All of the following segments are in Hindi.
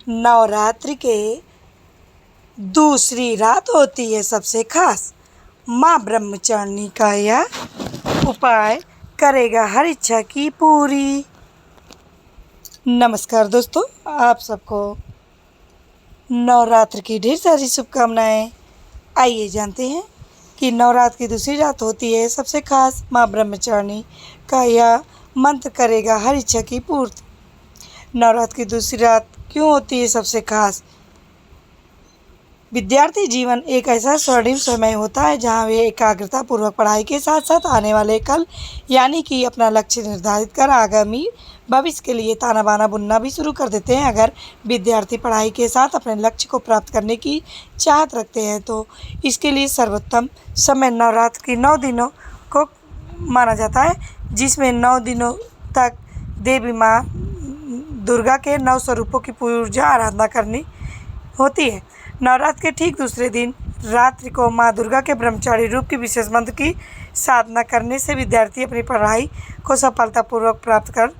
नवरात्रि के दूसरी रात होती है सबसे खास। माँ ब्रह्मचारिणी का यह उपाय करेगा हर इच्छा की पूरी। नमस्कार दोस्तों, आप सबको नवरात्र की ढेर सारी शुभकामनाएं। आइए जानते हैं कि नवरात्र की दूसरी रात होती है सबसे खास। माँ ब्रह्मचारिणी का यह मंत्र करेगा हर इच्छा की पूर्ति। नवरात्र की दूसरी रात क्यों होती है सबसे खास? विद्यार्थी जीवन एक ऐसा स्वर्णिम समय होता है जहां वे एकाग्रता पूर्वक पढ़ाई के साथ साथ आने वाले कल यानी कि अपना लक्ष्य निर्धारित कर आगामी भविष्य के लिए ताना बाना बुनना भी शुरू कर देते हैं। अगर विद्यार्थी पढ़ाई के साथ अपने लक्ष्य को प्राप्त करने की चाहत रखते हैं तो इसके लिए सर्वोत्तम समय नवरात्र की 9 दिनों को माना जाता है, जिसमें 9 दिनों तक देवी माँ दुर्गा के 9 स्वरूपों की पूजा आराधना करनी होती है। नवरात्र के ठीक दूसरे दिन रात्रि को माँ दुर्गा के ब्रह्मचारी रूप की विशेष मंत्र की साधना करने से विद्यार्थी अपनी पढ़ाई को सफलतापूर्वक प्राप्त कर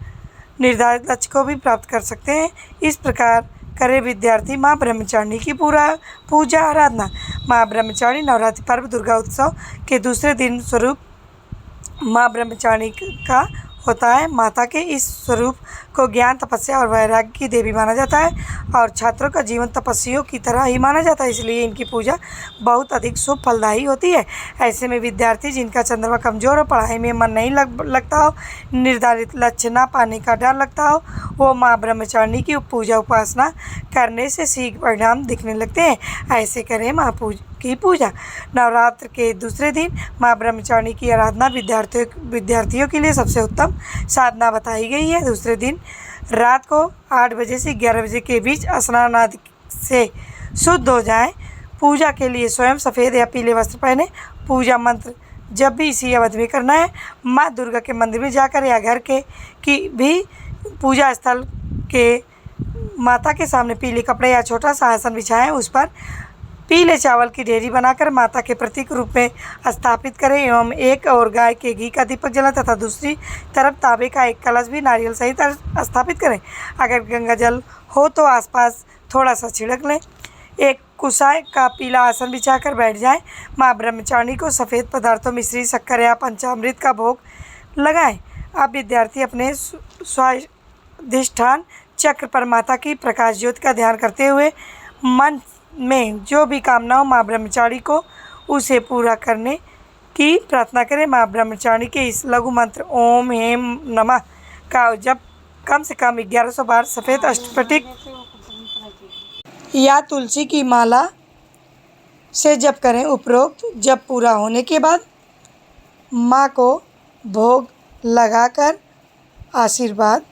निर्धारित लक्ष्य को भी प्राप्त कर सकते हैं। इस प्रकार करे विद्यार्थी माँ ब्रह्मचारिणी की पूजा आराधना। माँ ब्रह्मचारिणी नवरात्रि पर्व दुर्गा उत्सव के दूसरे दिन स्वरूप माँ ब्रह्मचारिणी का होता है। माता के इस स्वरूप को ज्ञान, तपस्या और वैराग्य की देवी माना जाता है और छात्रों का जीवन तपस्वियों की तरह ही माना जाता है, इसलिए इनकी पूजा बहुत अधिक शुभ फलदायी होती है। ऐसे में विद्यार्थी जिनका चंद्रमा कमजोर और पढ़ाई में मन नहीं लगता हो, निर्धारित लक्ष्य न पाने का डर लगता हो, वो माँ ब्रह्मचारिणी की पूजा उपासना करने से शीघ्र परिणाम दिखने लगते हैं। ऐसे करें माँ की पूजा। नवरात्र के दूसरे दिन माँ ब्रह्मचारिणी की आराधना विद्यार्थियों के लिए सबसे उत्तम साधना बताई गई है। दूसरे दिन रात को 8 बजे से 11 बजे के बीच स्नान आदि से शुद्ध हो जाएं। पूजा के लिए स्वयं सफ़ेद या पीले वस्त्र पहने। पूजा मंत्र जब भी इसी अवधि में करना है। माँ दुर्गा के मंदिर में जाकर या घर के की भी पूजा स्थल के माता के सामने पीले कपड़े या छोटा सा आसन बिछाएं। उस पर पीले चावल की ढेरी बनाकर माता के प्रतीक रूप में स्थापित करें एवं एक और गाय के घी का दीपक जलाएं तथा दूसरी तरफ तांबे का एक कलश भी नारियल सहित स्थापित करें। अगर गंगा जल हो तो आसपास थोड़ा सा छिड़क लें। एक कुसाय का पीला आसन बिछाकर बैठ जाएं। माँ ब्रह्मचारिणी को सफ़ेद पदार्थों मिश्री, शक्कर या पंचामृत का भोग लगाएं। अब विद्यार्थी अपने स्वाधिष्ठान चक्र पर माता की प्रकाश ज्योति का ध्यान करते हुए मन में जो भी कामना हो माँ ब्रह्मचारिणी को उसे पूरा करने की प्रार्थना करें। माँ ब्रह्मचारिणी के इस लघु मंत्र ओम हेम नमः का जब कम से कम 1100 बार सफ़ेद अष्टपटिक या तुलसी की माला से जप करें। उपरोक्त जप पूरा होने के बाद माँ को भोग लगाकर आशीर्वाद